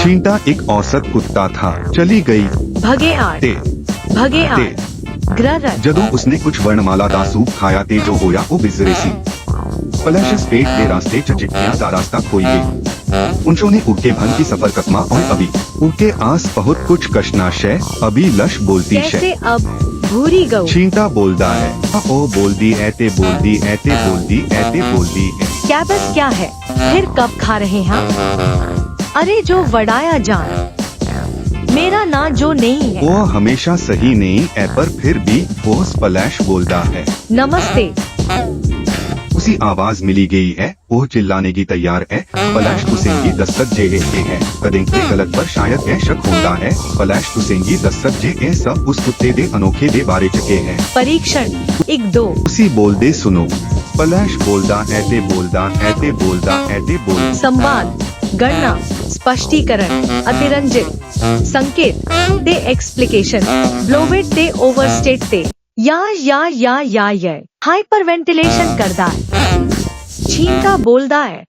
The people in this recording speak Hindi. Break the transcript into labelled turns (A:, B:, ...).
A: चींटा एक औसत कुत्ता था। चली गई
B: ਭਗੇ ਆੜ
A: ਤੇ
B: ਭਗੇ ਆੜ
A: ਤੇ
B: ਗ੍ਰਰ
A: ਜਦੋਂ ਉਸਨੇ ਕੁਝ ਵਰਣਮਾਲਾ ਦਾ ਸੂਪ ਖਾਇਆ ਤੇ ਜੋ ਹੋਇਆ ਉਹ ਬਿਜ਼ਰੇ ਸੀ। पलश पेट के रास्ते चिट्ठियां का रास्ता खोई गई। उनशों ने उड़के भन की सफर कस्मा और अभी उड़के आस बहुत कुछ कशना शय अभी लश बोलती
B: कैसे
A: शय।
B: अब भूरी गऊ
A: चींटा बोलदा है ओ बोलदी ऐते बोलदी ऐते बोलदी ऐते बोलदी है।
B: क्या बस क्या है फिर कब खा रहे हैं? अरे जो वड़ाया जान मेरा ना जो नहीं है।
A: वो हमेशा सही नहीं है पर फिर भी वो स्प्लैश बोलदा है।
B: नमस्ते
A: उसी आवाज मिली गई है। वो चिल्लाने की तैयार है। स्प्लैश तुसेंगी दस्तक जे है कदें के गलत पर शायद यह शक होता है। स्प्लैश तुसेंगी दस्तक जे ए सब उस कुत्ते दे अनोखे दे बारे चके हैं।
B: परीक्षण 1 2
A: उसी बोलदे सुनो स्प्लैश बोलदा ऐते बोलदा ऐते बोलदा ऐते बोल।
B: संवाद गणना स्पष्टीकरण अतिरंजित संकेत ते एक्सप्लिकेशन ब्लोवेट ते ओवरस्टेट ते या हाइपरवेंटिलेशन करदा है। छींटा बोलदा है